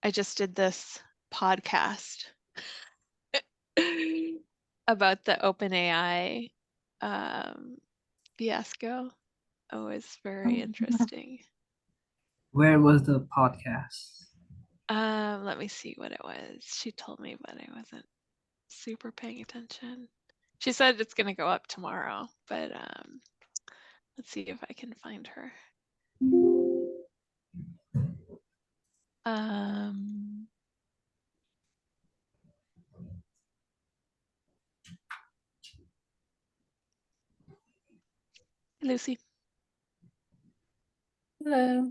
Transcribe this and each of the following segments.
I just did this podcast about the OpenAI fiasco. Oh, it's very interesting. Where was the podcast? Let me see what it was. She told me, but I wasn't super paying attention. She said it's gonna go up tomorrow, but let's see if I can find her. Lucy. Hello.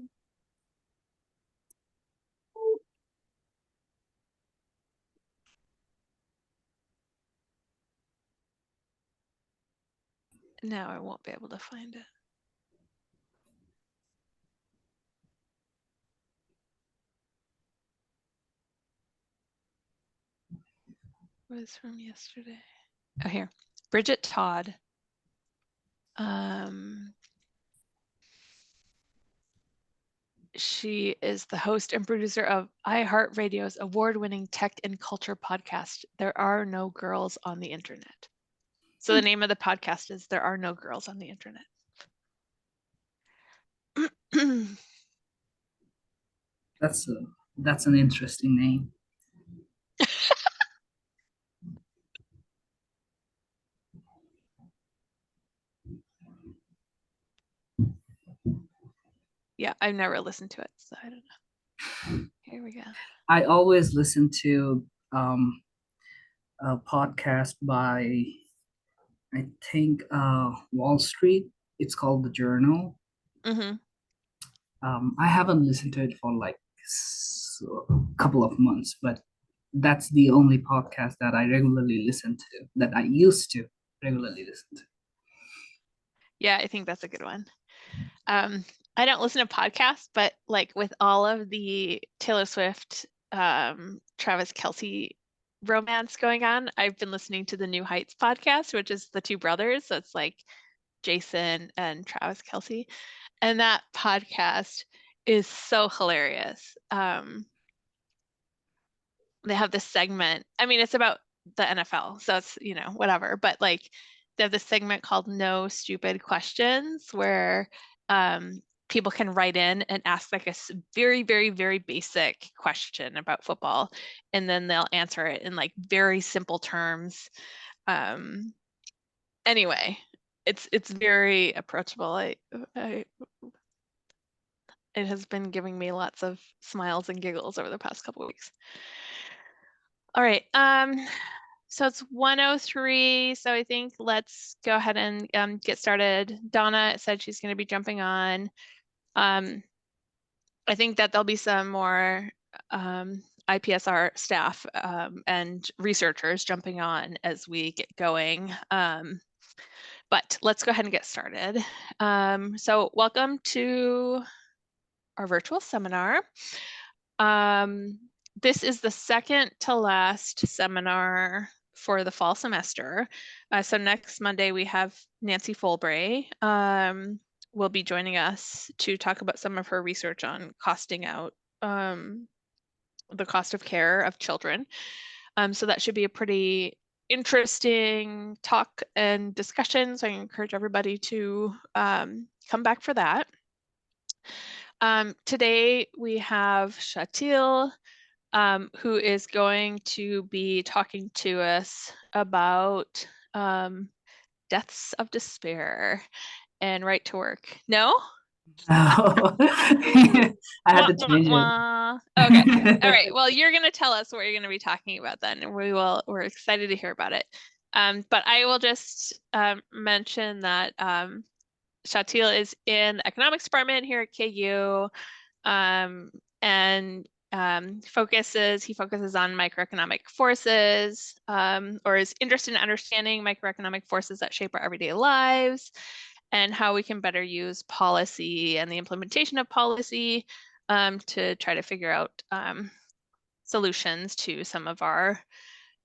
Now I won't be able to find it. It was from yesterday. Oh, here. Bridget Todd. She is the host and producer of iHeartRadio's award-winning tech and culture podcast, There Are No Girls on the Internet. So the name of the podcast is There Are No Girls on the Internet. That's an interesting name. Yeah, I've never listened to it, so I don't know. Here we go. I always listen to a podcast by, I think, Wall Street. It's called The Journal. Mm-hmm. I haven't listened to it for like a couple of months, but that's the only podcast that I regularly listen to, that I used to regularly listen to. Yeah, I think that's a good one. I don't listen to podcasts, but like with all of the Taylor Swift, Travis Kelce romance going on, I've been listening to the New Heights podcast, which is the two brothers. So it's like Jason and Travis Kelce. And that podcast is so hilarious. They have this segment. I mean, it's about the NFL, so it's, whatever. But like they have this segment called No Stupid Questions where people can write in and ask like a very, very, very basic question about football, and then they'll answer it in like very simple terms. Anyway, it's very approachable. It has been giving me lots of smiles and giggles over the past couple of weeks. All right. So it's 1:03. So I think let's go ahead and get started. Donna said she's going to be jumping on. I think that there'll be some more IPSR staff and researchers jumping on as we get going. But let's go ahead and get started. So welcome to our virtual seminar. This is the second to last seminar for the fall semester. So next Monday we have Nancy Fulbray will be joining us to talk about some of her research on costing out the cost of care of children. So that should be a pretty interesting talk and discussion. So I encourage everybody to come back for that. Today we have Shatil, who is going to be talking to us about deaths of despair and right to work. No? Oh, I had to change it. Okay. All right. Well, you're going to tell us what you're going to be talking about then, and we're excited to hear about it. But I will just mention that Shatil is in the economics department here at KU, and he focuses on microeconomic forces, or is interested in understanding microeconomic forces that shape our everyday lives and how we can better use policy and the implementation of policy to try to figure out solutions to some of our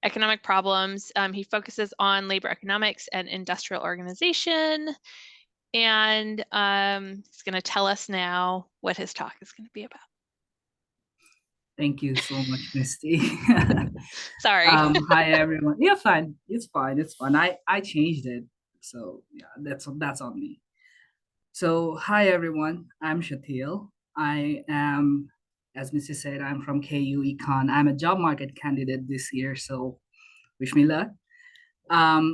economic problems. He focuses on labor economics and industrial organization. And he's going to tell us now what his talk is going to be about. Thank you so much, Misty. Sorry. Hi everyone. Yeah, fine. It's fine. It's fine. I changed it, so yeah, that's on me. So hi everyone. I'm Shatil. I am, as Misty said, I'm from KU Econ. I'm a job market candidate this year, so wish me luck.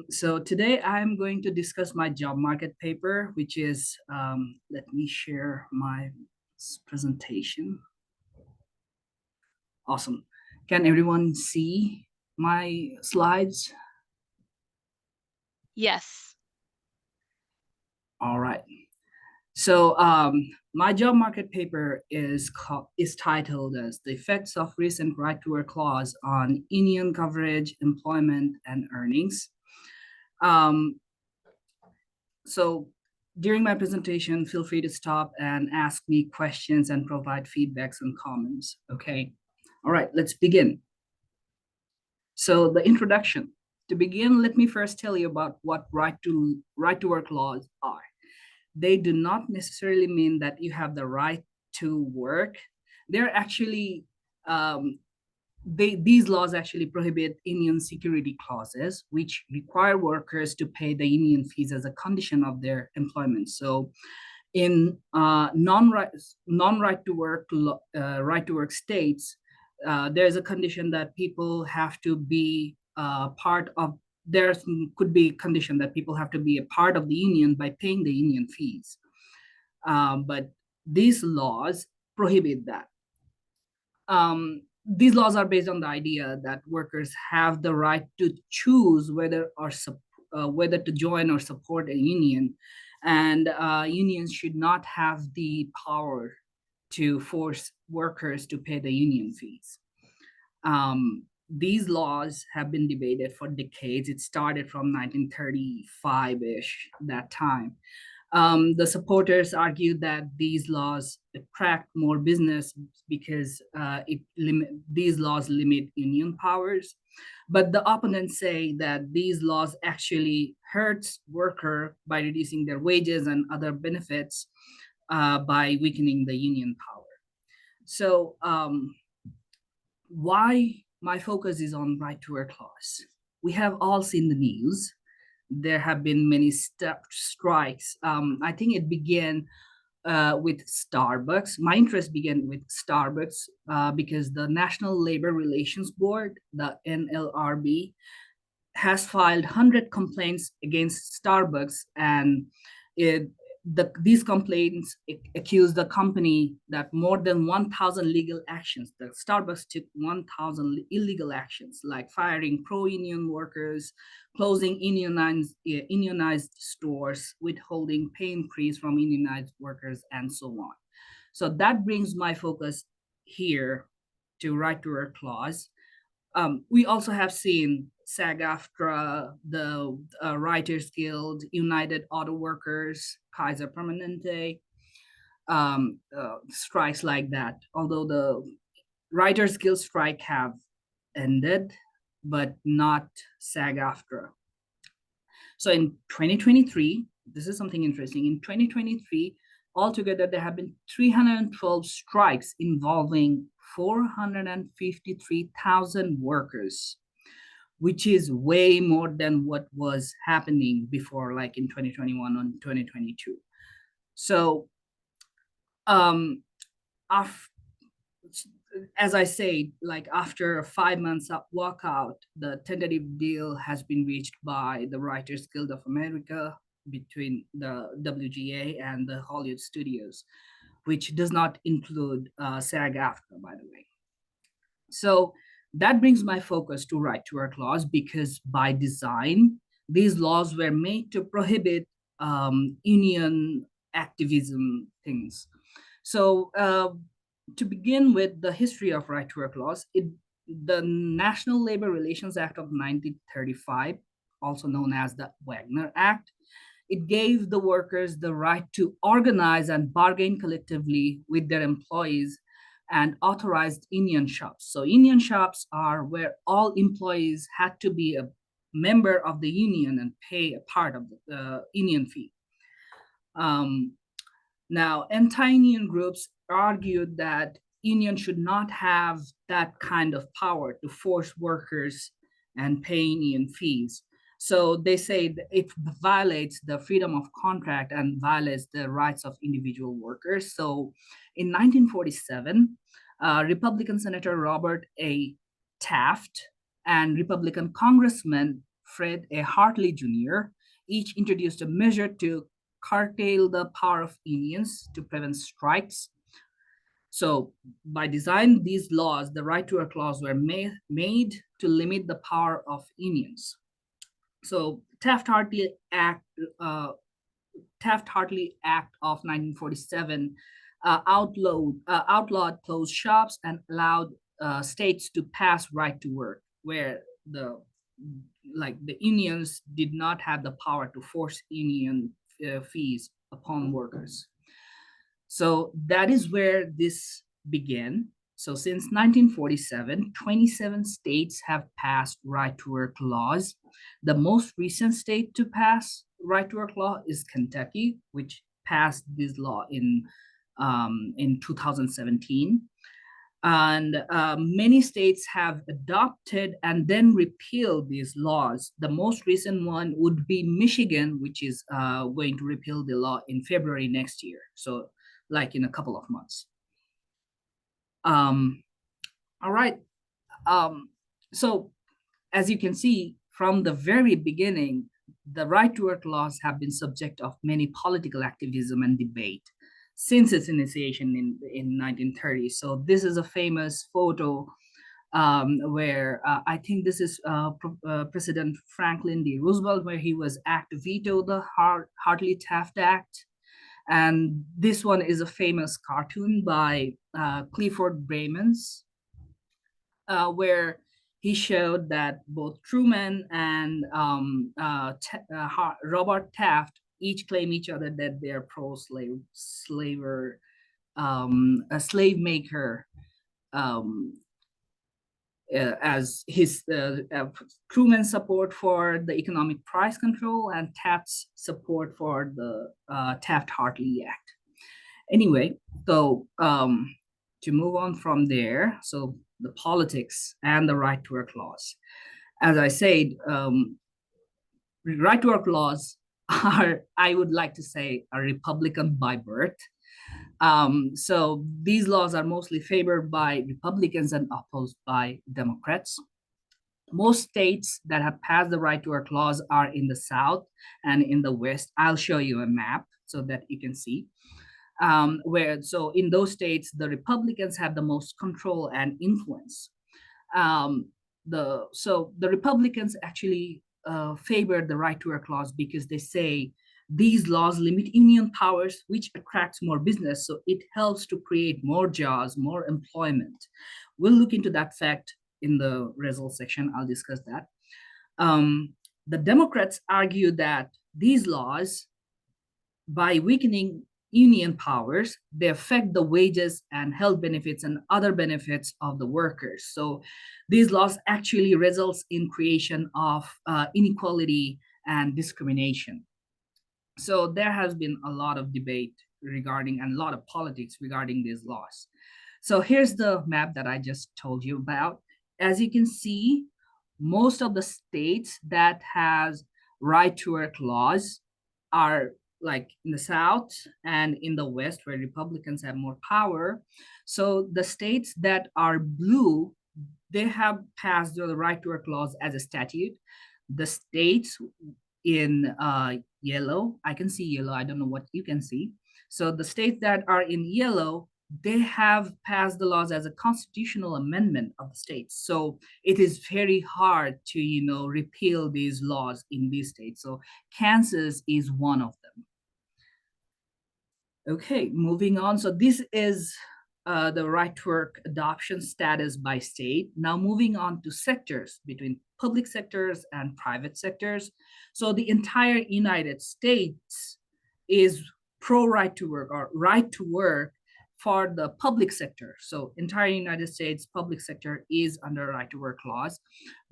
So today I'm going to discuss my job market paper, which is let me share my presentation. Awesome. Can everyone see my slides? Yes. All right. So my job market paper is titled as "The Effects of Recent Right to Work Laws on Union Coverage, Employment, and Earnings." Um, so during my presentation, feel free to stop and ask me questions and provide feedbacks and comments. Okay. All right. Let's begin. So the introduction. To begin, let me first tell you about what right to work laws are. They do not necessarily mean that you have the right to work. They're actually these laws actually prohibit union security clauses, which require workers to pay the union fees as a condition of their employment. So in non right to work right to work states, there's a condition that people have to be part of. There could be condition that people have to be a part of the union by paying the union fees, but these laws prohibit that. These laws are based on the idea that workers have the right to choose whether to join or support a union, and unions should not have the power to force workers to pay the union fees. These laws have been debated for decades. It started from 1935-ish, that time. The supporters argued that these laws attract more business because these laws limit union powers. But the opponents say that these laws actually hurts worker by reducing their wages and other benefits by weakening the union power. So why my focus is on right to work clause? We have all seen the news. There have been many strikes. I think it began with Starbucks. My interest began with Starbucks because the National Labor Relations Board, the NLRB, has filed 100 complaints against Starbucks, and these complaints accuse the company that more than 1,000 legal actions. The Starbucks took 1,000 illegal actions, like firing pro-union workers, closing unionized stores, withholding pay increase from unionized workers, and so on. So that brings my focus here to right to work clause. We also have seen SAG-AFTRA, the Writers Guild, United Auto Workers, Kaiser Permanente, strikes like that. Although the Writers Guild strike have ended, but not SAG-AFTRA. So in 2023, this is something interesting. In 2023, altogether, there have been 312 strikes involving 453,000 workers, which is way more than what was happening before, like in 2021 and 2022. So, af- as I say, like after 5 months of walkout, the tentative deal has been reached by the Writers Guild of America between the WGA and the Hollywood studios, which does not include SAG-AFTRA, by the way. So that brings my focus to right to work laws because by design, these laws were made to prohibit union activism things. So to begin with the history of right to work laws, the National Labor Relations Act of 1935, also known as the Wagner Act, it gave the workers the right to organize and bargain collectively with their employees and authorized union shops. So union shops are where all employees had to be a member of the union and pay a part of the union fee. Now, anti-union groups argued that union should not have that kind of power to force workers and pay union fees. So they say it violates the freedom of contract and violates the rights of individual workers. So in 1947, Republican Senator Robert A. Taft and Republican Congressman Fred A. Hartley Jr. each introduced a measure to curtail the power of unions to prevent strikes. So, by design, these laws, the right to work laws, were made to limit the power of unions. So, Taft-Hartley Act of 1947 outlawed closed shops and allowed states to pass right to work, where the unions did not have the power to force union fees upon workers. So that is where this began. So since 1947, 27 states have passed right to work laws. The most recent state to pass right to work law is Kentucky, which passed this law in 2017. And many states have adopted and then repealed these laws. The most recent one would be Michigan, which is going to repeal the law in February next year. So like in a couple of months. All right. So as you can see, from the very beginning, the right to work laws have been subject of many political activism and debate since its initiation in 1930. So this is a famous photo where I think this is President Franklin D. Roosevelt, where he was asked to veto the Hartley-Taft Act. And this one is a famous cartoon by Clifford Bramans, where he showed that both Truman and Robert Taft each claim each other that they're a slave maker, as his Truman's support for the economic price control and Taft's support for the Taft-Hartley Act. Anyway, so to move on from there, so the politics and the right to work laws. As I said, right to work laws are, I would like to say, a Republican by birth. So these laws are mostly favored by Republicans and opposed by Democrats. Most states that have passed the right to work laws are in the South and in the West. I'll show you a map so that you can see. So in those states, the Republicans have the most control and influence. So the Republicans actually favor the right to work laws because they say these laws limit union powers, which attracts more business. So it helps to create more jobs, more employment. We'll look into that fact in the results section. I'll discuss that. The Democrats argue that these laws, by weakening union powers, they affect the wages and health benefits and other benefits of the workers. So these laws actually results in creation of inequality and discrimination. So there has been a lot of debate regarding and a lot of politics regarding these laws. So here's the map that I just told you about. As you can see, most of the states that has right to work laws are like in the South and in the West, where Republicans have more power. So the states that are blue, they have passed the right to work laws as a statute. The states in yellow, I can see yellow, I don't know what you can see. So the states that are in yellow, they have passed the laws as a constitutional amendment of the states. So it is very hard to, repeal these laws in these states. So Kansas is one of them. Okay, moving on. So this is the right to work adoption status by state. Now moving on to sectors between public sectors and private sectors. So the entire United States is pro right to work or right to work for the public sector. So entire United States public sector is under right to work laws.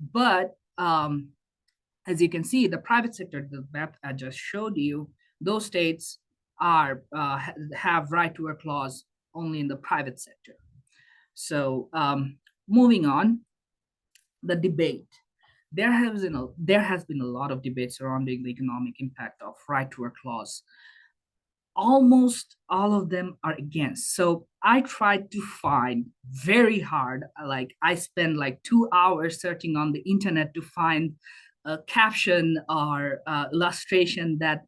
But as you can see, the private sector, the map I just showed you, those states have right to work laws only in the private sector. So moving on, the debate. There has been a lot of debate surrounding the economic impact of right to work laws. Almost all of them are against. So I tried to find very hard, like I spent like 2 hours searching on the internet to find a caption or illustration that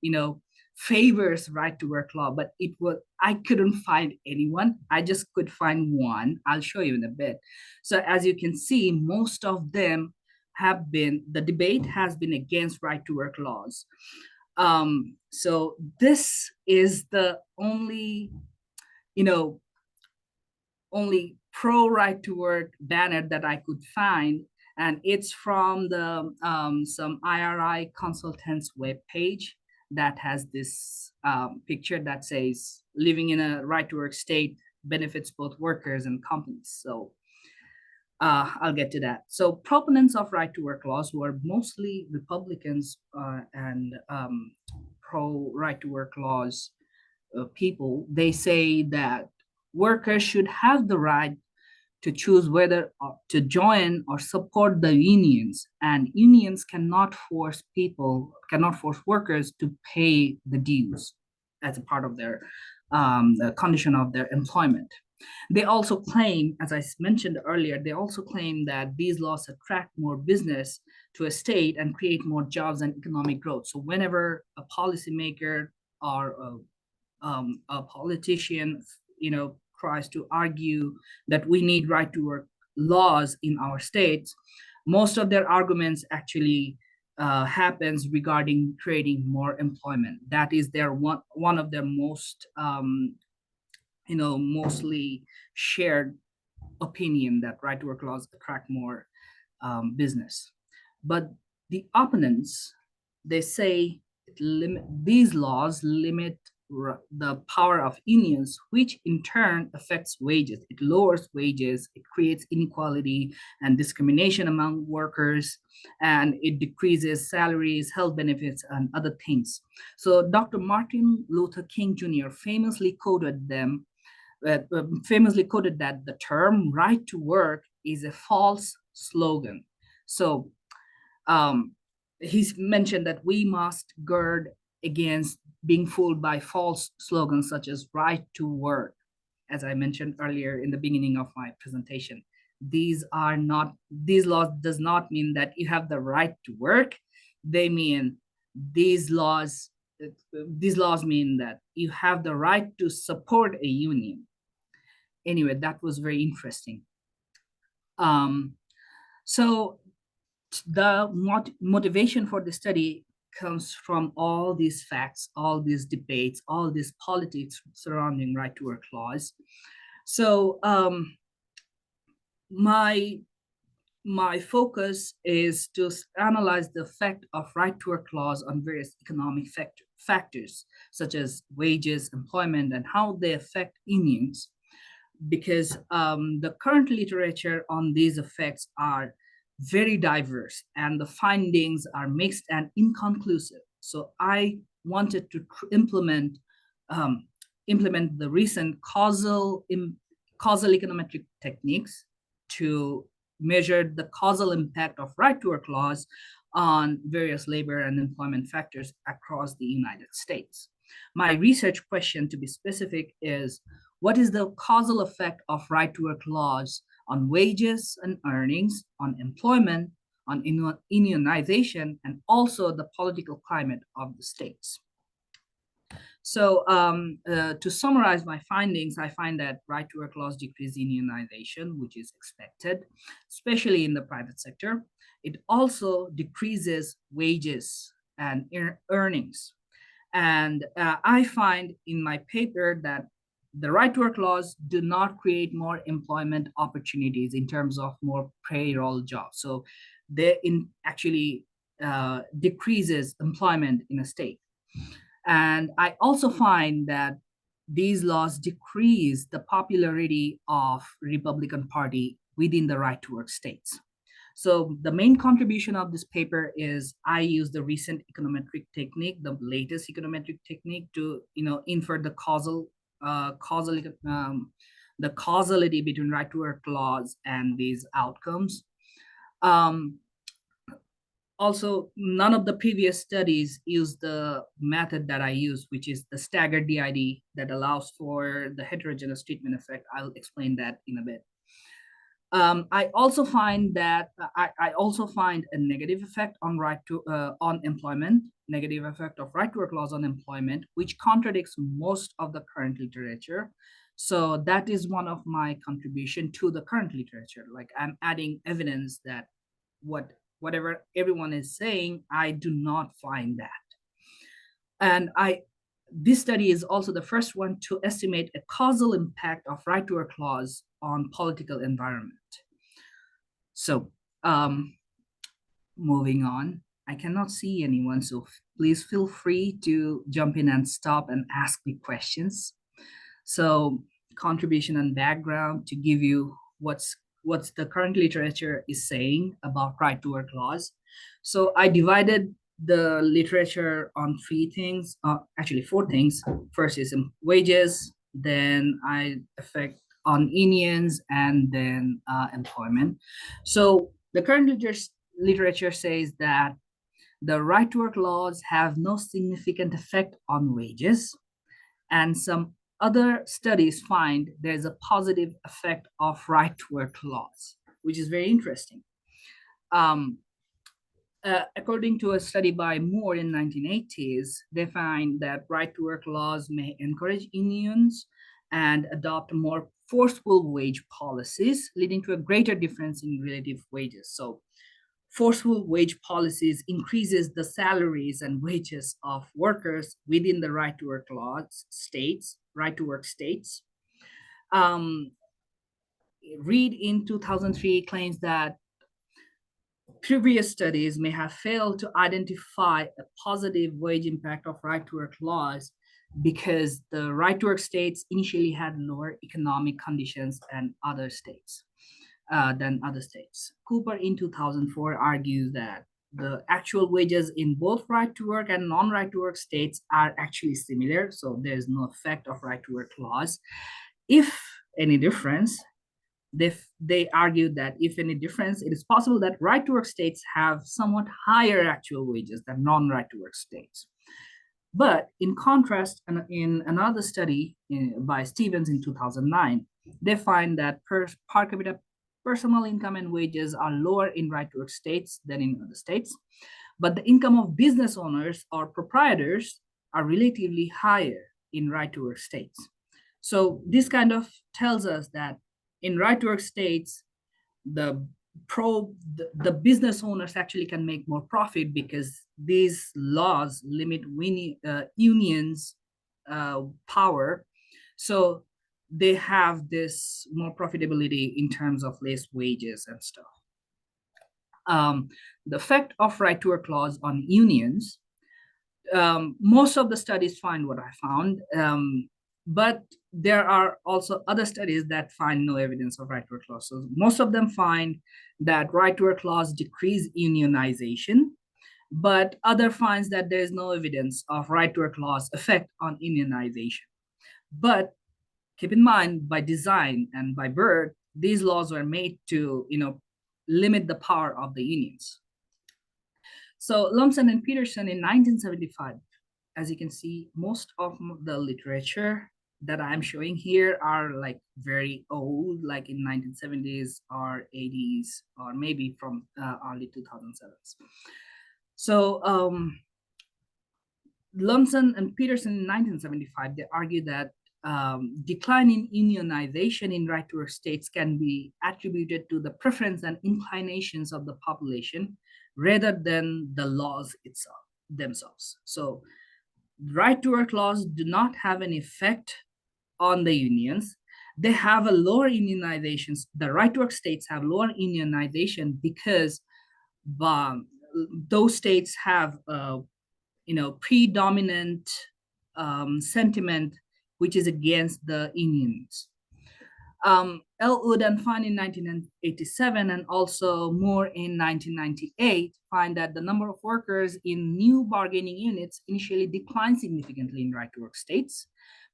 favors right to work law, but I couldn't find anyone. I just could find one. I'll show you in a bit. So as you can see, most of them the debate has been against right to work laws. So this is the you know only pro right to work banner that I could find, and it's from the some IRI consultants web page that has this picture that says living in a right to work state benefits both workers and companies. So I'll get to that. So proponents of right to work laws, who are mostly Republicans and pro right to work laws people, they say that workers should have the right to choose whether to join or support the unions, and unions cannot force workers to pay the dues as a part of their the condition of their employment. They also claim, as I mentioned earlier, they also claim that these laws attract more business to a state and create more jobs and economic growth. So whenever a policymaker or a politician, tries to argue that we need right to work laws in our states, most of their arguments actually happens regarding creating more employment. That is their one of their most mostly shared opinion, that right to work laws attract more business. But the opponents, they say these laws limit the power of unions, which in turn affects wages. It lowers wages, it creates inequality and discrimination among workers, and it decreases salaries, health benefits, and other things. So Dr. Martin Luther King Jr. famously quoted that the term right to work is a false slogan. So um, he's mentioned that we must guard against being fooled by false slogans such as right to work. As I mentioned earlier in the beginning of my presentation, these laws does not mean that you have the right to work. They mean these laws these laws mean that you have the right to support a union. Anyway, that was very interesting. Um, so the motivation for the study comes from all these facts, all these debates, all these politics surrounding right to work laws. So my my focus is to analyze the effect of right to work laws on various economic factors such as wages, employment, and how they affect unions, because the current literature on these effects are very diverse and the findings are mixed and inconclusive. So I wanted to um, implement the recent causal econometric techniques to measure the causal impact of right to work laws on various labor and employment factors across the United States. My research question, to be specific, is what is the causal effect of right to work laws on wages and earnings, on employment, on unionization, and also the political climate of the states? So to summarize my findings, I find that right to work laws decrease unionization, which is expected, especially in the private sector. It also decreases wages and earnings. And I find in my paper that the right to work laws do not create more employment opportunities in terms of more payroll jobs. So they actually decreases employment in a state. And I also find that these laws decrease the popularity of Republican Party within the right to work states. So the main contribution of this paper is I use the recent econometric technique, the latest econometric technique, to infer the causal the causality between right to work laws and these outcomes. Um, Also, none of the previous studies use the method that I use, which is the staggered DID that allows for the heterogeneous treatment effect. I'll explain that in a bit. I also find that I also find a negative effect on on employment, negative effect of right to work laws on employment, which contradicts most of the current literature. So that is one of my contribution to the current literature. Like I'm adding evidence that what whatever everyone is saying, I do not find that. And I this study is also the first one to estimate a causal impact of right to work laws on political environment. So, moving on, I cannot see anyone, so please feel free to jump in and stop and ask me questions. So, contribution and background to give you what's the current literature is saying about right to work laws. So, I divided the literature on three things, actually four things. First is wages, then I affect on unions, and then employment. So the current literature says that the right to work laws have no significant effect on wages, and some other studies find there's a positive effect of right to work laws, which is very interesting. Um, According to a study by Moore in 1980s, they find that right to work laws may encourage unions and adopt more forceful wage policies, leading to a greater difference in relative wages. So forceful wage policies increases the salaries and wages of workers within the right to work laws states, right to work states. Um, Reed in 2003 claims that previous studies may have failed to identify a positive wage impact of right to work laws because the right to work states initially had lower economic conditions than other states. Cooper in 2004 argues that the actual wages in both right to work and non right to work states are actually similar, so there's no effect of right to work laws. If any difference, they argued that if any difference, it is possible that right to work states have somewhat higher actual wages than non right to work states. But in contrast, in another study by Stevens in 2009, they find that per capita personal income and wages are lower in right to work states than in other states, but the income of business owners or proprietors are relatively higher in right to work states. So this kind of tells us that in right to work states, the the business owners actually can make more profit because these laws limit unions power, so they have this more profitability in terms of less wages and stuff. The effect of right to work laws on unions, most of the studies find what I found, but there are also other studies that find no evidence of right to work laws. So most of them find that right to work laws decrease unionization, but other finds that there is no evidence of right to work laws effect on unionization. But keep in mind, by design and by birth, these laws were made to, limit the power of the unions. So Lumsden and Peterson in 1975, as you can see, most of the literature that I'm showing here are like very old, like in 1970s or 80s, or maybe from early 2007s. So Lumsden and Peterson in 1975, they argue that decline in unionization in right to work states can be attributed to the preference and inclinations of the population rather than the laws themselves. So right to work laws do not have an effect on the unions. They have a lower unionization. The right to work states have lower unionization because those states have predominant sentiment which is against the unions. Elwood and Fine in 1987 and also Moore in 1998 find that the number of workers in new bargaining units initially declined significantly in right-to-work states,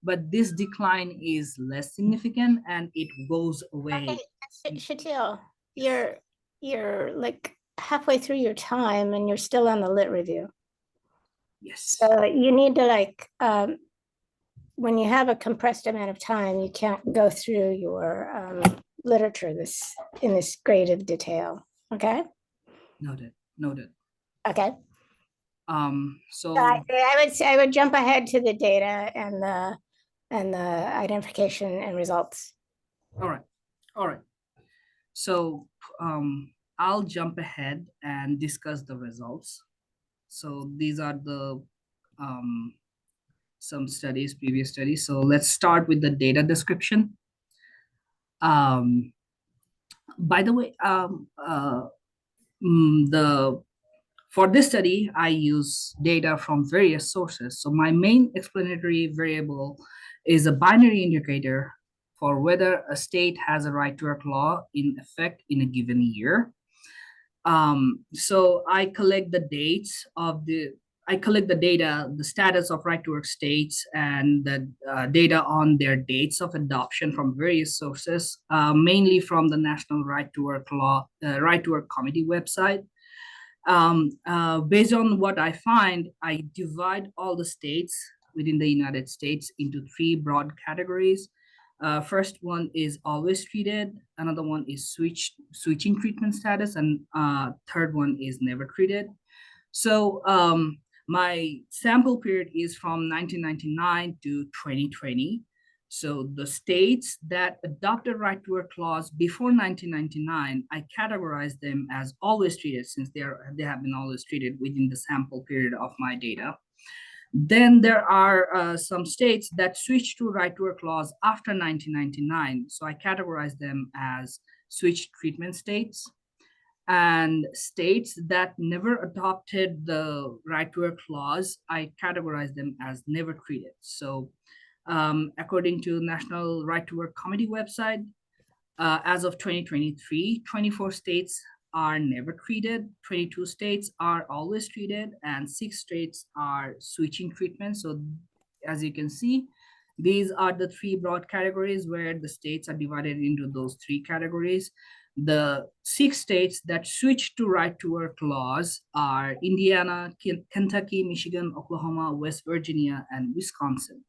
but this decline is less significant and it goes away. Okay, Shatil, you're like halfway through your time and you're still on the lit review. Yes. So you need to when you have a compressed amount of time, you can't go through your literature in this grade of detail. Okay. Noted. Okay. So I would jump ahead to the data and the identification and results. all right. So I'll jump ahead and discuss the results. So these are the some previous studies. So let's start with the data description. By the way, the for this study, I use data from various sources. So my main explanatory variable is a binary indicator for whether a state has a right to work law in effect in a given year. So I collect the data, the status of right to work states, and the data on their dates of adoption from various sources, mainly from the National Right to Work Committee website. Based on what I find, I divide all the states within the United States into three broad categories. First one is always treated, another one is switching treatment status, and third one is never treated. So my sample period is from 1999 to 2020. So the states that adopted right to work laws before 1999, I categorize them as always treated since they have been always treated within the sample period of my data. Then there are some states that switched to right to work laws after 1999. So I categorize them as switched treatment states. And states that never adopted the right to work laws, I categorize them as never treated. So according to National Right to Work Committee website, as of 2023, 24 states are never treated, 22 states are always treated, and 6 states are switching treatment. So as you can see, these are the three broad categories where the states are divided into those three categories. The 6 states that switched to right to work laws are Indiana, Kentucky, Michigan, Oklahoma, West Virginia, and Wisconsin.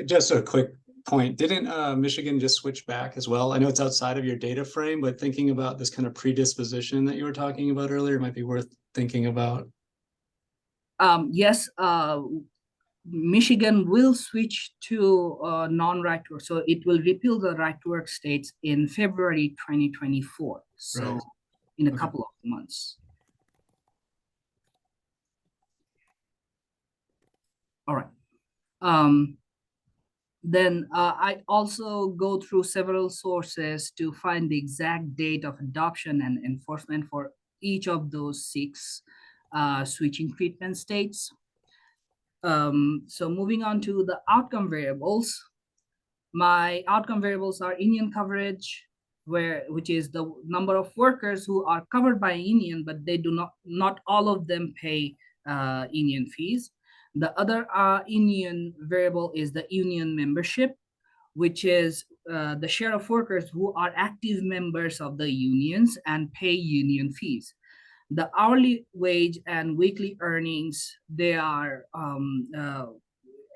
Just a quick point. Didn't Michigan just switch back as well? I know it's outside of your data frame, but thinking about this kind of predisposition that you were talking about earlier might be worth thinking about. Yes, Michigan will switch to non-right to work. So it will repeal the right to work states in February 2024. So right. In a couple of months. All right. Then I also go through several sources to find the exact date of adoption and enforcement for each of those 6 switching treatment states. So moving on to the outcome variables, my outcome variables are union coverage, which is the number of workers who are covered by a union, but they do not all of them pay union fees. The other union variable is the union membership, which is the share of workers who are active members of the unions and pay union fees. The hourly wage and weekly earnings, they are,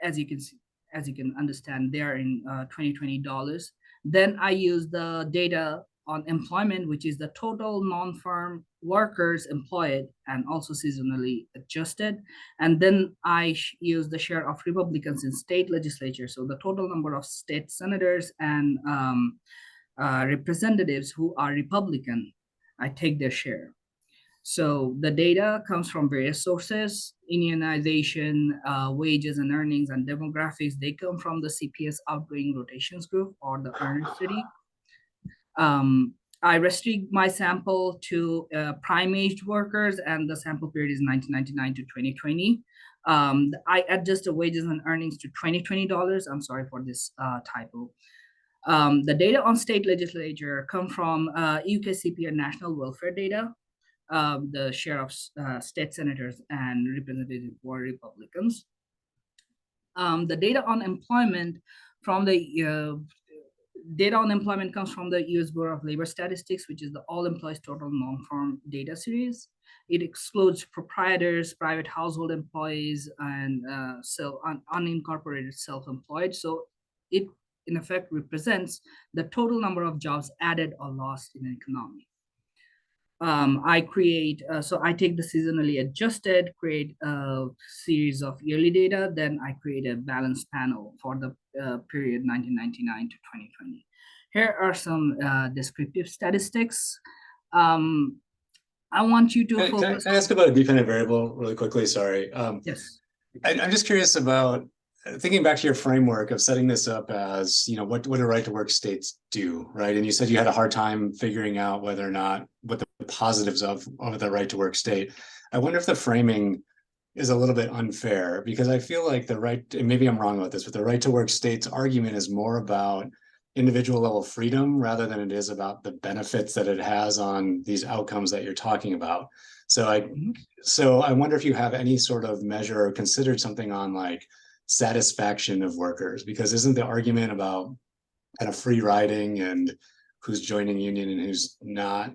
as you can understand, they are in 2020 dollars. Then I use the data on employment, which is the total non-farm workers employed and also seasonally adjusted. And then I use the share of Republicans in state legislature. So the total number of state senators and representatives who are Republican, I take their share. So the data comes from various sources, unionization, wages and earnings and demographics. They come from the CPS outgoing rotations group or the earned city. I restrict my sample to prime aged workers and the sample period is 1999 to 2020. I adjust the wages and earnings to $2020. I'm sorry for this typo. The data on state legislature come from UKCP and national welfare data. The share of state senators and representatives were Republicans. The data on employment from the data on employment comes from the U.S. Bureau of Labor Statistics, which is the All Employees Total Non-Farm Data Series. It excludes proprietors, private household employees, and unincorporated self-employed. So it, in effect, represents the total number of jobs added or lost in an economy. I create, so I take the seasonally adjusted, create a series of yearly data, then I create a balanced panel for the period 1999 to 2020. Here are some descriptive statistics. I want you to focus. Can I ask about a dependent variable really quickly? Sorry. Yes. I'm just curious about thinking back to your framework of setting this up as, what do right to work states do, right? And you said you had a hard time figuring out whether or not what the positives of the right to work state. I wonder if the framing is a little bit unfair, because I feel like the right, and maybe I'm wrong about this, but the right to work state's argument is more about individual level freedom rather than it is about the benefits that it has on these outcomes that you're talking about. So I wonder if you have any sort of measure or considered something on like satisfaction of workers, because isn't the argument about kind of free riding and who's joining union and who's not?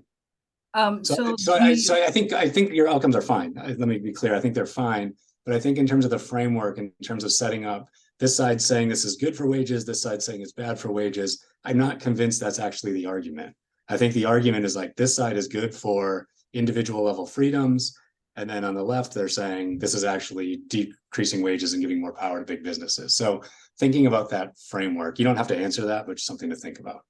So I think your outcomes are fine. Let me be clear. I think they're fine, but I think in terms of the framework, in terms of setting up this side saying this is good for wages, this side saying it's bad for wages, I'm not convinced that's actually the argument. I think the argument is like this side is good for individual level freedoms, and then on the left, they're saying this is actually decreasing wages and giving more power to big businesses. So thinking about that framework, you don't have to answer that, but just something to think about.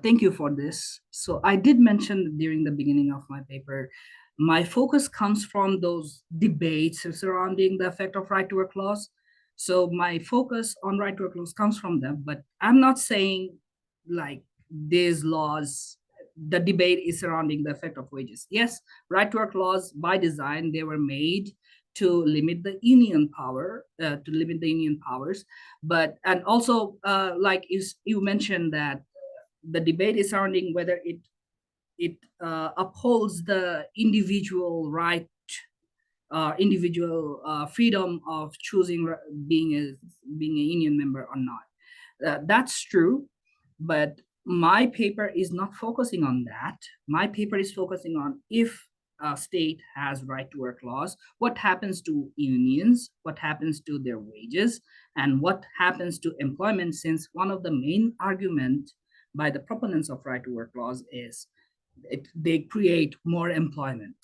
Thank you for this. So I did mention during the beginning of my paper, my focus comes from those debates surrounding the effect of right to work laws. So my focus on right to work laws comes from them, but I'm not saying like these laws, the debate is surrounding the effect of wages. Yes, right to work laws by design, they were made to limit the union power, powers. But, and also like you mentioned that the debate is surrounding whether it upholds the individual right, freedom of choosing being a union member or not. That's true, but my paper is not focusing on that. My paper is focusing on if a state has right to work laws, what happens to unions, what happens to their wages, and what happens to employment, since one of the main arguments by the proponents of right to work laws is they create more employment.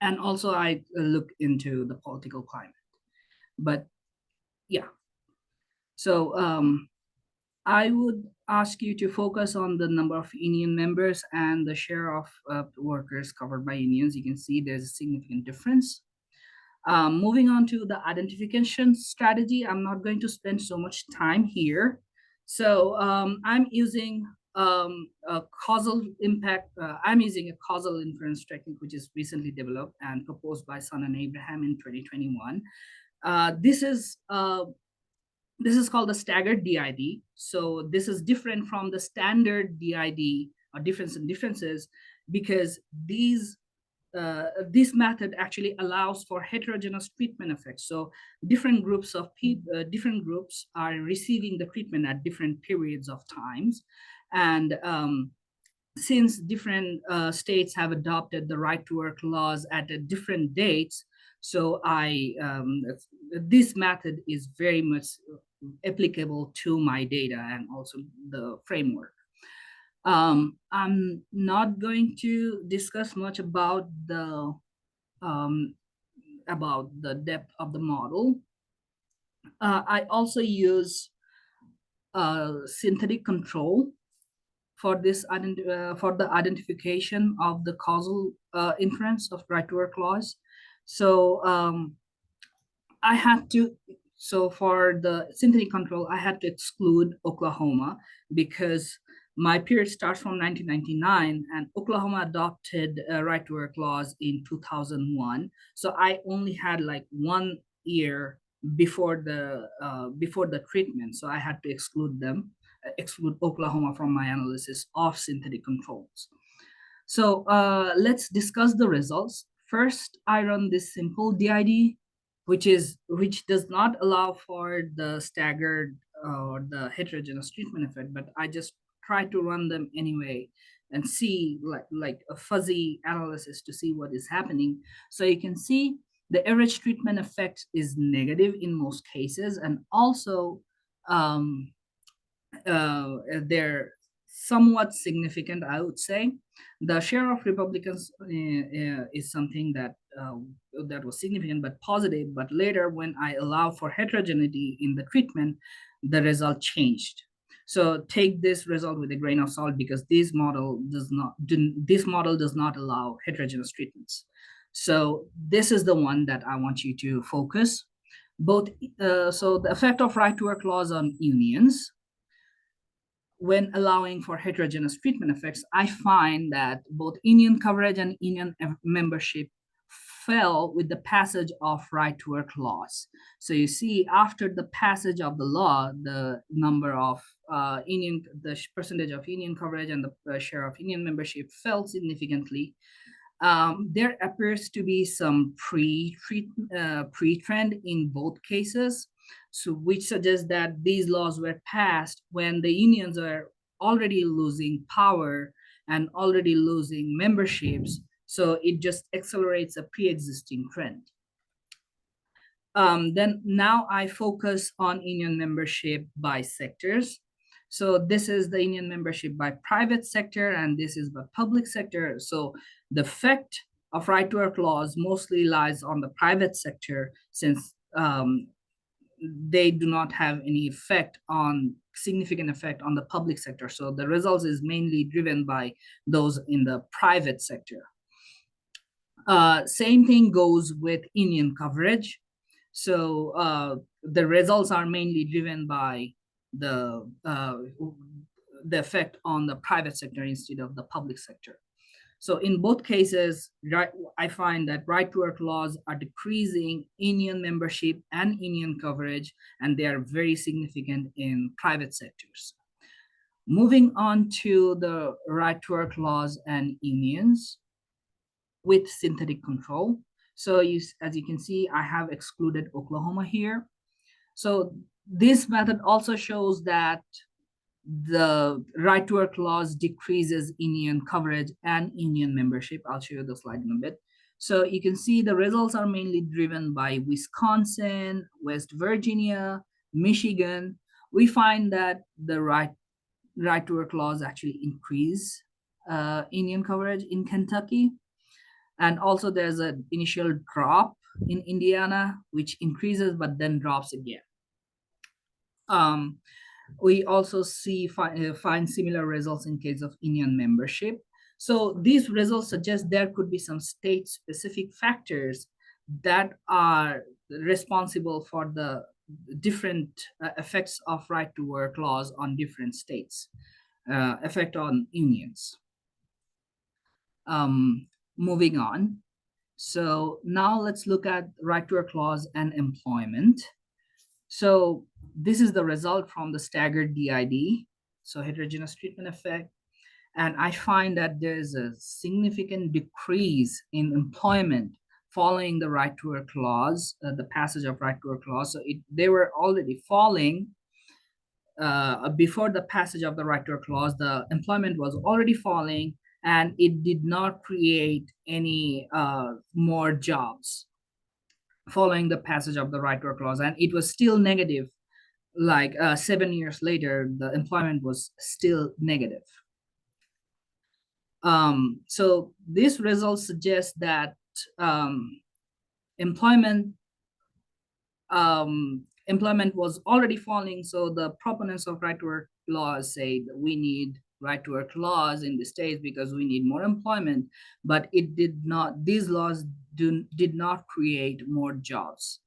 And also I look into the political climate. But yeah, so I would ask you to focus on the number of union members and the share of workers covered by unions. You can see there's a significant difference. Moving on to the identification strategy, I'm not going to spend so much time here. So I'm using a causal impact. I'm using a causal inference technique, which is recently developed and proposed by Sun and Abraham in 2021. This is called the staggered DID. So this is different from the standard DID or differences because this method actually allows for heterogeneous treatment effects. So different groups of people, different groups are receiving the treatment at different periods of times. And since different states have adopted the right to work laws at different dates, so this method is very much applicable to my data and also the framework. I'm not going to discuss much about the depth of the model. I also use synthetic control for this for the identification of the causal inference of right to work laws. So I had to. So for the synthetic control, I had to exclude Oklahoma because My period starts from 1999, and Oklahoma adopted a right to work laws in 2001. So I only had like 1 year before the treatment, so I had to exclude Oklahoma from my analysis of synthetic controls. So let's discuss the results. First, I run this simple DID, which does not allow for the staggered or the heterogeneous treatment effect, but I just try to run them anyway and see like a fuzzy analysis to see what is happening. So you can see the average treatment effect is negative in most cases, and also um, they're somewhat significant, I would say. The share of Republicans is something that was significant but positive. But later, when I allow for heterogeneity in the treatment, the result changed. So take this result with a grain of salt, because this model does not allow heterogeneous treatments. So this is the one that I want you to focus. So the effect of right to work laws on unions when allowing for heterogeneous treatment effects, I find that both union coverage and union membership fell with the passage of right to work laws. So you see, after the passage of the law, the number of the percentage of union coverage and the share of union membership fell significantly. There appears to be some pre-trend in both cases, so which suggests that these laws were passed when the unions are already losing power and already losing memberships. So it just accelerates a pre-existing trend. Then now I focus on union membership by sectors. So this is the union membership by private sector, and this is by public sector. So the effect of right to work laws mostly lies on the private sector, since they do not have any significant effect on the public sector. So the results is mainly driven by those in the private sector. Same thing goes with union coverage. So the results are mainly driven by the effect on the private sector instead of the public sector. So in both cases, I find that right to work laws are decreasing union membership and union coverage, and they are very significant in private sectors. Moving on to the right to work laws and unions with synthetic control. So as you can see, I have excluded Oklahoma here. So this method also shows that the right to work laws decreases union coverage and union membership. I'll show you the slide in a bit. So you can see the results are mainly driven by Wisconsin, West Virginia, Michigan. We find that the right to work laws actually increase union coverage in Kentucky. And also there's an initial drop in Indiana, which increases but then drops again. We also find similar results in case of union membership. So these results suggest there could be some state-specific factors that are responsible for the different effects of right to work laws on different states, effect on unions. Moving on. So now let's look at right to work laws and employment. So this is the result from the staggered DID, so heterogeneous treatment effect. And I find that there's a significant decrease in employment following the right to work laws, the passage of right to work laws. So they were already falling before the passage of the right to work laws. The employment was already falling, and it did not create any more jobs following the passage of the right to work laws, and it was still negative. Like 7 years later, the employment was still negative. So this result suggests that employment was already falling. So the proponents of right to work laws say that we need right to work laws in the states because we need more employment, but it did not. These laws did not create more jobs.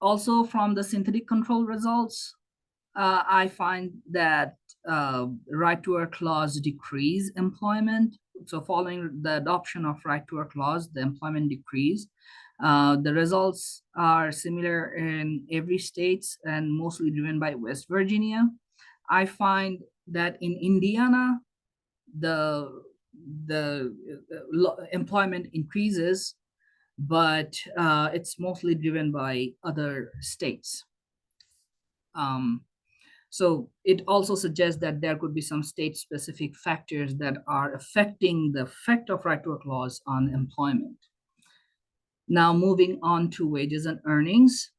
Also from the synthetic control results, I find that right to work clause decrease employment. So following the adoption of right to work clause, the employment decrease. The results are similar in every state and mostly driven by West Virginia. I find that in Indiana, the employment increases, but it's mostly driven by other states. So it also suggests that there could be some state-specific factors that are affecting the effect of right to work laws on employment. Now moving on to wages and earnings.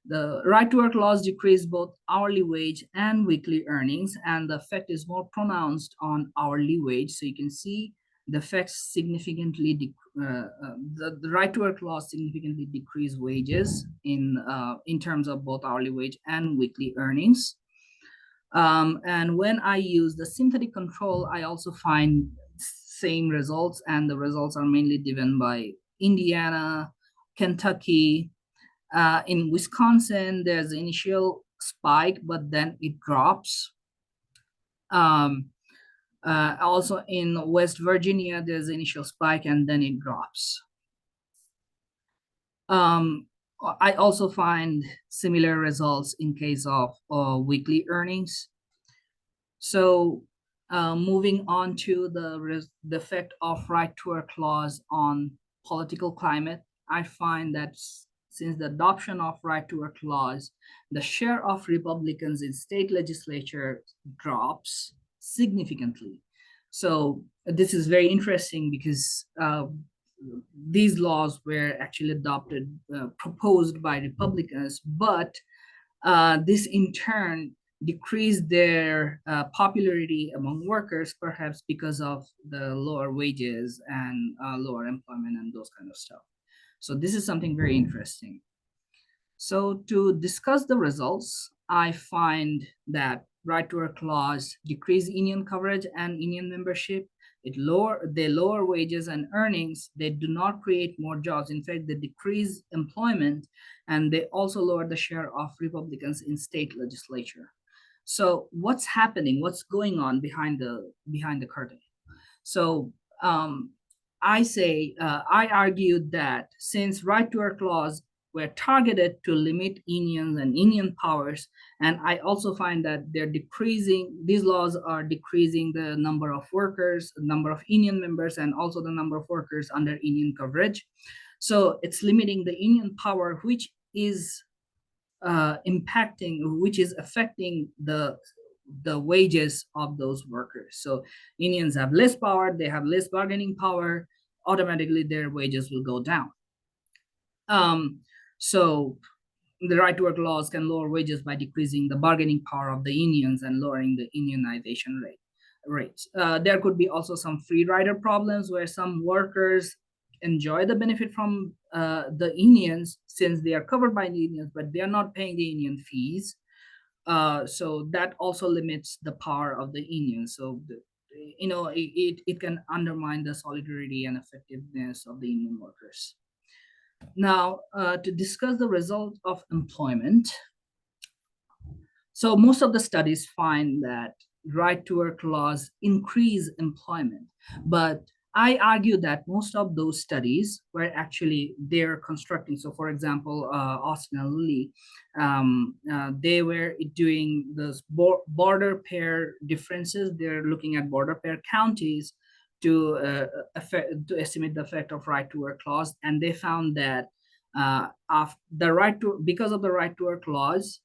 The right to work laws decrease both hourly wage and weekly earnings, and the effect is more pronounced on hourly wage. So you can see the effects significantly, the right to work laws significantly decrease wages in terms of both hourly wage and weekly earnings. And when I use the synthetic control, I also find same results, and the results are mainly driven by Indiana, Kentucky. In Wisconsin, there's the initial spike, but then it drops. Also in West Virginia, there's the initial spike and then it drops. I also find similar results in case of weekly earnings. So moving on to the effect of right to work clause on political climate, I find that since the adoption of right to work laws, the share of Republicans in state legislature drops significantly. So this is very interesting because these laws were actually adopted, proposed by Republicans, but this in turn decreased their popularity among workers, perhaps because of the lower wages and lower employment and those kind of stuff. So this is something very interesting. So to discuss the results, I find that right to work laws decrease union coverage and union membership. They lower wages and earnings. They do not create more jobs. In fact, they decrease employment, and they also lower the share of Republicans in state legislature. So what's happening? What's going on behind the curtain? So I argued that since right to work laws were targeted to limit unions and union powers, and I also find that these laws are decreasing the number of workers, the number of union members, and also the number of workers under union coverage. So it's limiting the union power, which is affecting the wages of those workers. So unions have less power, they have less bargaining power, automatically their wages will go down. So the right to work laws can lower wages by decreasing the bargaining power of the unions and lowering the unionization rates. There could be also some free rider problems where some workers enjoy the benefit from the unions since they are covered by the unions, but they are not paying the union fees. So that also limits the power of the union. So it can undermine the solidarity and effectiveness of the union workers. Now, to discuss the result of employment. So most of the studies find that right to work laws increase employment, but I argue that most of those studies were actually they're constructing. So, for example, Austin and Lilly, they were doing those border pair differences. They're looking at border pair counties to estimate the effect of right to work clause, and they found that because of the right to work laws,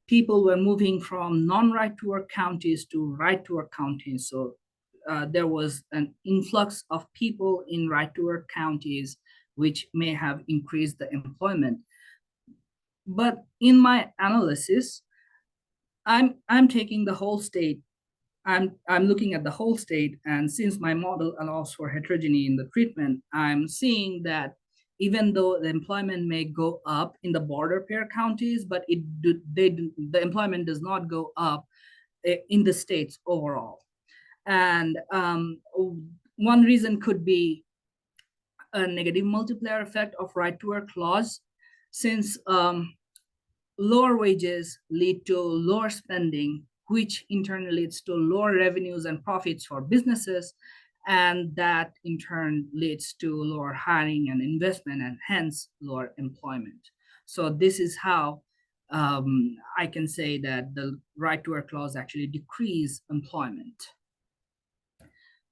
people were moving from non-right to work counties to right to work counties. So there was an influx of people in right to work counties, which may have increased the employment. But in my analysis, I'm taking the whole state. I'm looking at the whole state, and since my model allows for heterogeneity in the treatment, I'm seeing that even though the employment may go up in the border pair counties, but the employment does not go up in the states overall. And one reason could be a negative multiplier effect of right to work clause, since lower wages lead to lower spending, which in turn leads to lower revenues and profits for businesses. And that in turn leads to lower hiring and investment and hence lower employment. So this is how I can say that the right to work clause actually decrease employment.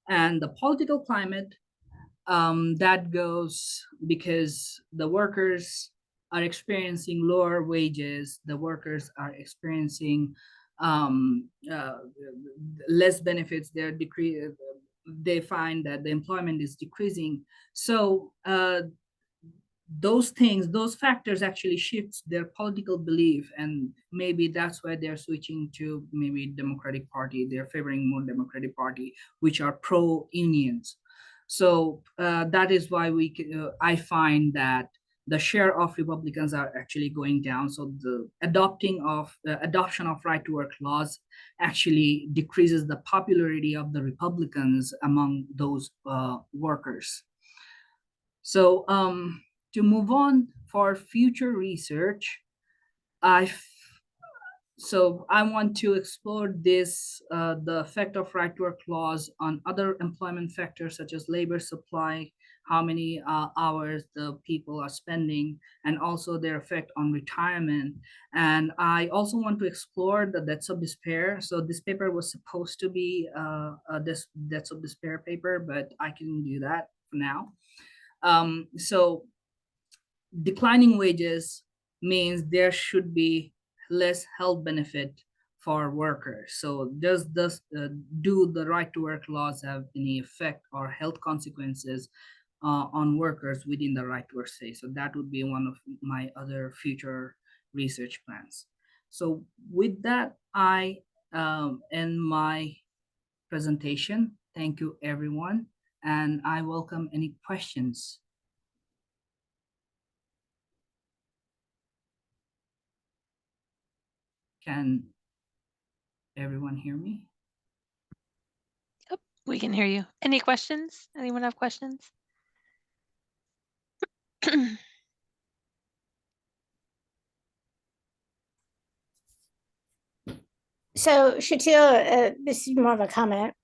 And the political climate, that goes because the workers are experiencing lower wages, the workers are experiencing less benefits, they find that the employment is decreasing. So those things, those factors actually shifts their political belief, and maybe that's why they're switching to maybe Democratic Party. They're favoring more Democratic Party, which are pro unions. So that is why I find that the share of Republicans are actually going down. So the adoption of right to work laws actually decreases the popularity of the Republicans among those workers. So to move on for future research, so I want to explore this, the effect of right to work clause on other employment factors such as labor supply, how many hours the people are spending, and also their effect on retirement. And I also want to explore the deaths of despair. So this paper was supposed to be this deaths of despair paper, but I can do that for now. So declining wages means there should be less health benefit for workers. So do the right to work laws have any effect or health consequences on workers within the right to work space? So that would be one of my other future research plans. So with that, I end my presentation. Thank you, everyone. And I welcome any questions. Can everyone hear me? Yep, we can hear you. Any questions? Anyone have questions? So Shatil, this is more of a comment.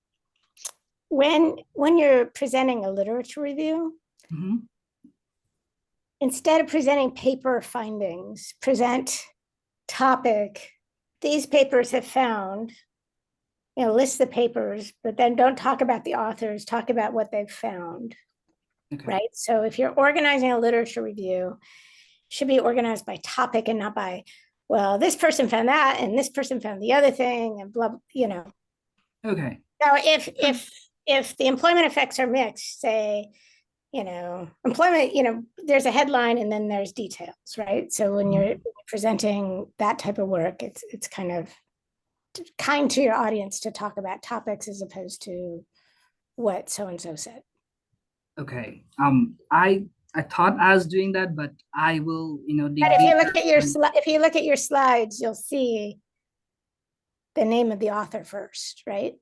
When you're presenting a literature review, instead of presenting paper findings, present topic. These papers have found, list the papers, but then don't talk about the authors, talk about what they've found. Okay. Right? So if you're organizing a literature review, it should be organized by topic and not by, well, this person found that and this person found the other thing and blah, Okay. Now, if the employment effects are mixed, say, employment, there's a headline and then there's details, right? So when you're presenting that type of work, it's kind of kind to your audience to talk about topics as opposed to what so-and-so said. Okay. I thought I was doing that, but I will, But if you look at your slides, you'll see the name of the author first, right?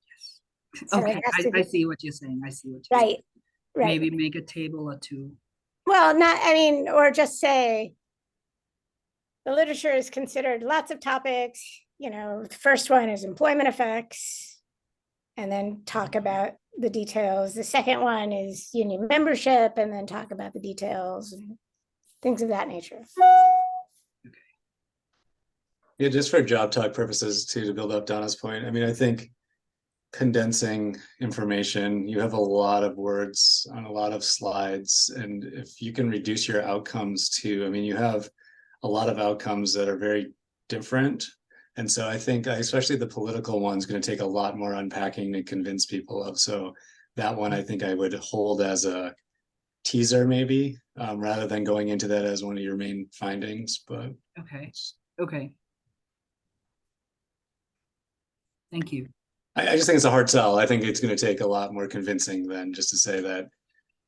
Yes. So okay, I see what you're saying. Right. Maybe make a table or two. Well, or just say the literature is considered lots of topics. The first one is employment effects, and then talk about the details. The second one is union membership, and then talk about the details and things of that nature. Okay. Yeah, just for job talk purposes too, to build up Donna's point. I think condensing information, you have a lot of words on a lot of slides, and if you can reduce your outcomes too, you have a lot of outcomes that are very different, and so I think especially the political one's going to take a lot more unpacking to convince people of. So that one I think I would hold as a teaser maybe, rather than going into that as one of your main findings. But okay, thank you. I just think it's a hard sell. I think it's going to take a lot more convincing than just to say that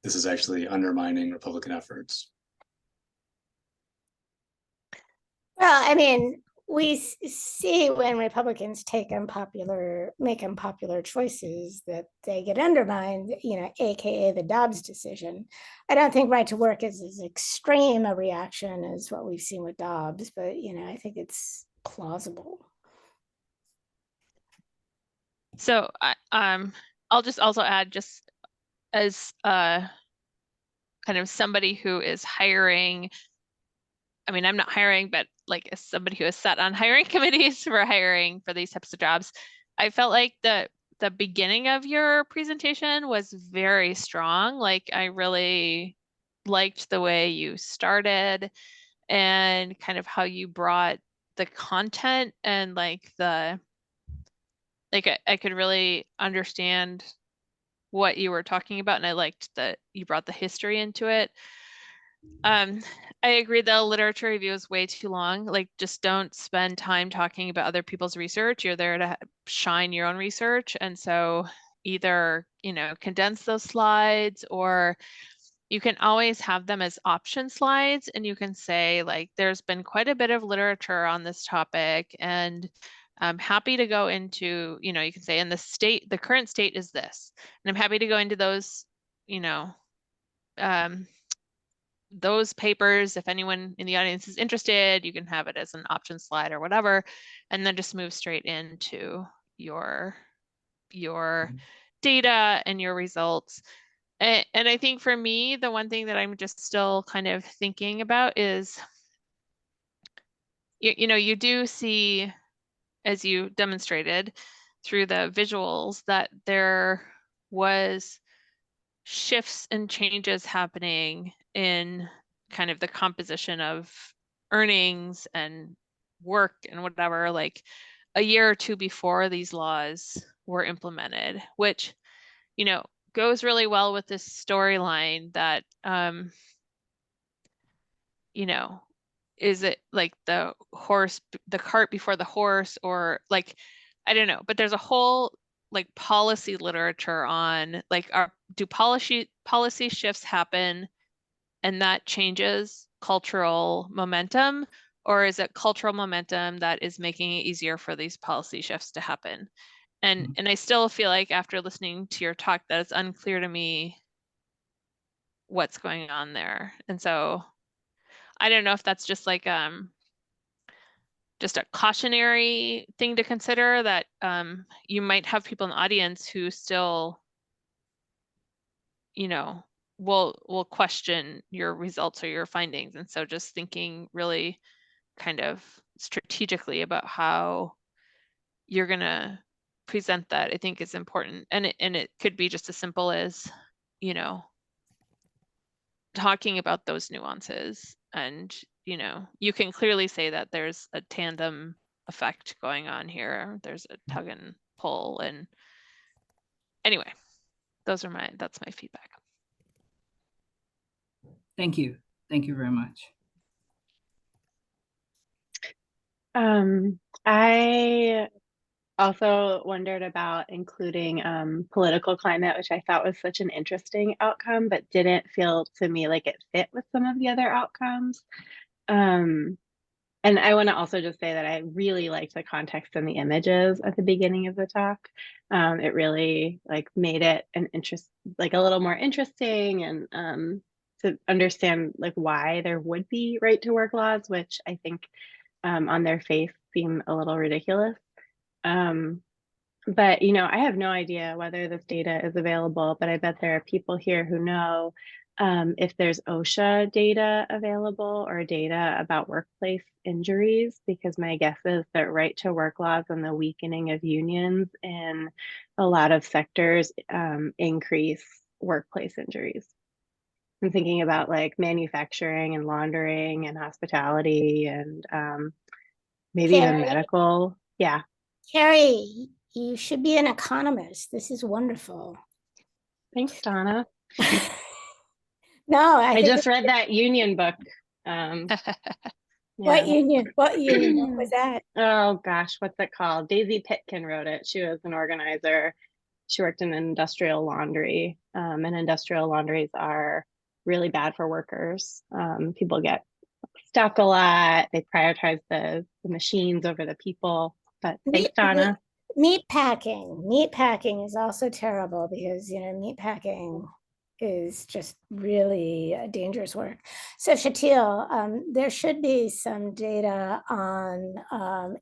this is actually undermining Republican efforts. Well, we see when Republicans make unpopular choices that they get undermined, AKA the Dobbs decision. I don't think right to work is as extreme a reaction as what we've seen with Dobbs, but, I think it's plausible. So I'll just also add, just as kind of somebody who is hiring. I mean, I'm not hiring, but like as somebody who has sat on hiring committees for hiring for these types of jobs, I felt like the beginning of your presentation was very strong. Like I really liked the way you started and kind of how you brought the content and like I could really understand what you were talking about, and I liked that you brought the history into it. I agree the literature review is way too long. Like, just don't spend time talking about other people's research. You're there to shine your own research. And so either, condense those slides, or you can always have them as option slides, and you can say, like, there's been quite a bit of literature on this topic, and I'm happy to go into, you can say, in the current state is this, and I'm happy to go into those, those papers. If anyone in the audience is interested, you can have it as an option slide or whatever, and then just move straight into your data and your results. And I think for me, the one thing that I'm just still kind of thinking about is, you do see, as you demonstrated through the visuals, that there was shifts and changes happening in kind of the composition of earnings and work and whatever, like a year or two before these laws were implemented, which, goes really well with this storyline that, is it like the cart before the horse, or like, I don't know, but there's a whole like policy literature on like, do policy shifts happen and that changes cultural momentum, or is it cultural momentum that is making it easier for these policy shifts to happen? And I still feel like after listening to your talk that it's unclear to me what's going on there. And so I don't know if that's just like just a cautionary thing to consider, that you might have people in the audience who still, will question your results or your findings. And so just thinking really kind of strategically about how you're going to present that, I think, is important. And it could be just as simple as, talking about those nuances. And, you can clearly say that there's a tandem effect going on here. There's a tug and pull. And anyway, that's my feedback. Thank you. Thank you very much. I also wondered about including political climate, which I thought was such an interesting outcome, but didn't feel to me like it fit with some of the other outcomes. And I want to also just say that I really liked the context and the images at the beginning of the talk. It really like made it like a little more interesting, and to understand like why there would be right to work laws, which I think on their face seem a little ridiculous. But I have no idea whether this data is available, but I bet there are people here who know if there's OSHA data available or data about workplace injuries, because my guess is that right to work laws and the weakening of unions in a lot of sectors increase workplace injuries. I'm thinking about like manufacturing and laundering and hospitality and maybe even medical. Yeah. Carrie, you should be an economist. This is wonderful. Thanks, Donna. No, I just read that union book. What union book was that? Oh gosh, what's it called? Daisy Pitkin wrote it. She was an organizer. She worked in industrial laundry, and industrial laundries are really bad for workers. People get stuck a lot. They prioritize the machines over the people. But thanks, Donna. Meat packing is also terrible because, meat packing is just really dangerous work. So Shatil, there should be some data on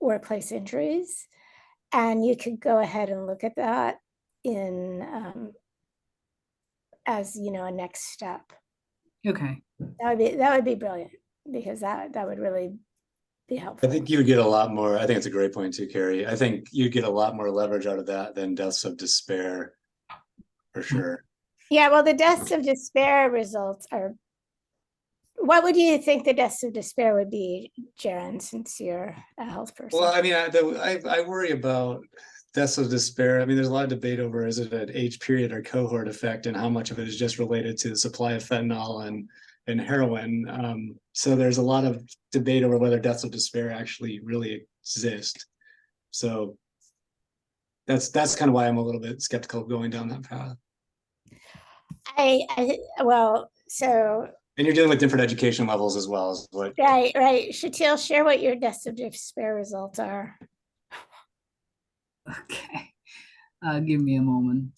workplace injuries, and you could go ahead and look at that in as a next step. Okay. That would be brilliant, because that would really be helpful. I think you would get a lot more. I think it's a great point too, Carrie. I think you'd get a lot more leverage out of that than deaths of despair, for sure. Yeah, well, the deaths of despair results are. What would you think the deaths of despair would be, Jaron, since you're a health person? Well, I mean, I worry about deaths of despair. I mean, there's a lot of debate over, is it an age period or cohort effect, and how much of it is just related to the supply of fentanyl and heroin. So there's a lot of debate over whether deaths of despair actually really exist. So that's kind of why I'm a little bit skeptical of going down that path. Well, so. And you're dealing with different education levels as well as what. Right. Shatil, share what your deaths of despair results are. Okay. Give me a moment.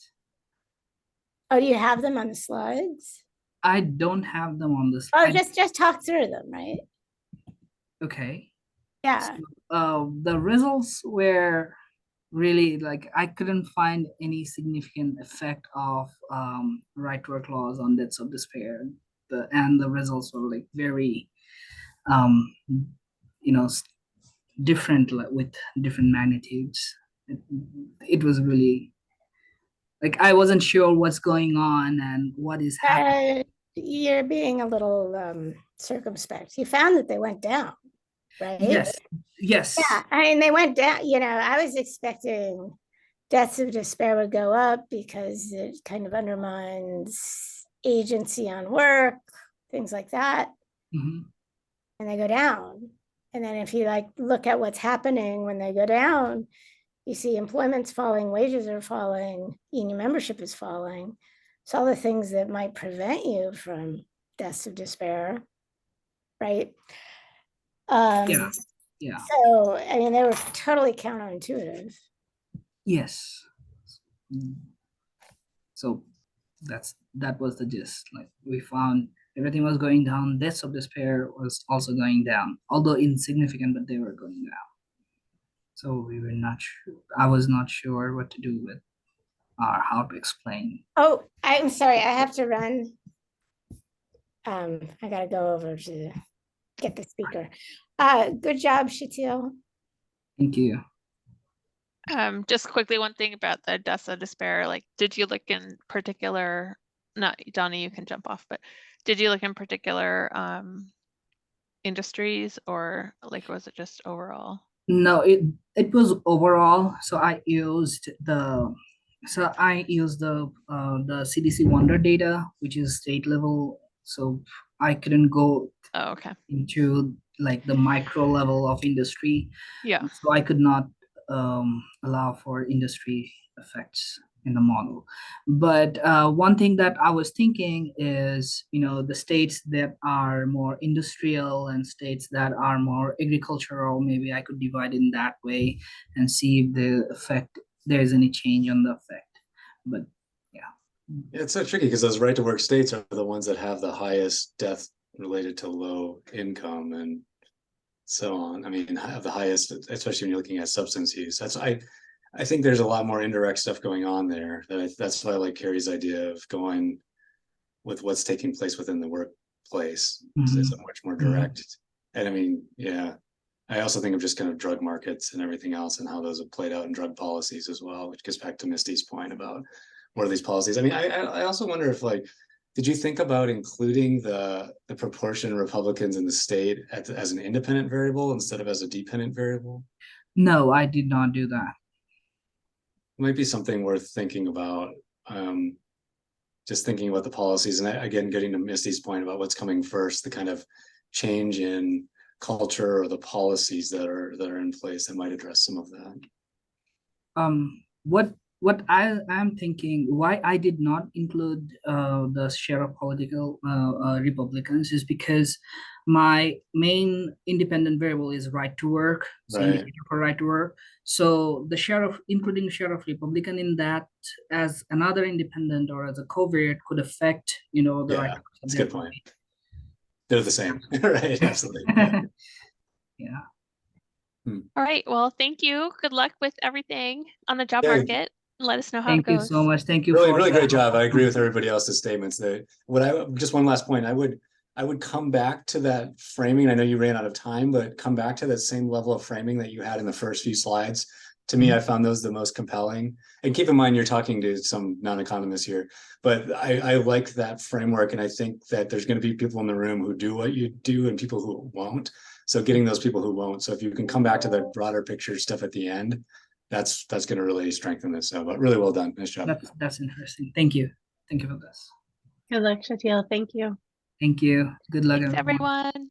Oh, do you have them on the slides? I don't have them on the Oh, slide. just talk through them, right? Okay. Yeah. So, the results were really like, I couldn't find any significant effect of right to work laws on deaths of despair. And the results were like very different, like, with different magnitudes. It was really like, I wasn't sure what's going on and what is happening. You're being a little circumspect. You found that they went down, right? Yes. Yeah, I mean, they went down. I was expecting deaths of despair would go up because it kind of undermines agency on work, things like that. Mm-hmm. And they go down. And then if you look at what's happening when they go down, you see employment's falling, wages are falling, union membership is falling. So all the things that might prevent you from deaths of despair, right? Yeah. So, I mean, they were totally counterintuitive. Yes. So that was the gist. Like, we found everything was going down. Deaths of despair was also going down, although insignificant, but they were going down. So we were not sure. I was not sure what to do with or how to explain. Oh, I'm sorry. I have to run. I got to go over to get the speaker. Good job, Shatil. Thank you. Just quickly, one thing about the deaths of despair, did you look in particular, not Donna, you can jump off, but did you look in particular industries, or was it just overall? No, it was overall. So I used the CDC Wonder data, which is state level. So I couldn't go into the micro level of industry. Yeah. So I could not allow for industry effects in the model. But one thing that I was thinking is, the states that are more industrial and states that are more agricultural, maybe I could divide in that way and see if there's any change on the effect. But yeah. It's so tricky because those right to work states are the ones that have the highest death related to low income and so on. I mean, have the highest, especially when you're looking at substance use. I think there's a lot more indirect stuff going on there. That's why I like Carrie's idea of going with what's taking place within the workplace. Mm-hmm. It's much more direct. Mm-hmm. And I mean, yeah, I also think of just kind of drug markets and everything else and how those have played out in drug policies as well, which gets back to Misty's point about what are these policies. I mean, I also wonder if did you think about including the proportion of Republicans in the state as an independent variable instead of as a dependent variable? No, I did not do that. It might be something worth thinking about. Just thinking about the policies, and again, getting to Misty's point about what's coming first, the kind of change in culture or the policies that are in place that might address some of that. what I am thinking, why I did not include the share of political Republicans is because my main independent variable is right to work, so Right. indicator for right to work. So the share of including share of Republican in that as another independent or as a covariate could affect, the right Yeah, to work that's a their good point. They're the same, right? Absolutely. vote. Yeah. All right. Well, thank you. Good luck with everything on the job Yeah, market. Let us know how it Thank you goes. so much. Thank you really, for really the great job. I agree with helpful everybody else's statements. That what I just one last point. I would come back to that framing. I know you ran out of time, but come back to that same level of framing that you had in the first few slides. To me, I found those the most compelling. And keep in mind, you're talking to some non-economists here, but I like that framework. And I think that there's going to be people in the room who do what you do and people who won't. So getting those people who won't. So if you can come back to the broader picture stuff at the end, that's going to really strengthen this. So, but really well done. Nice job. That's interesting. Thank you. Thank you for this. Good luck, Shatil. Thank you. Thank you. Good luck, Thanks, everyone. everyone.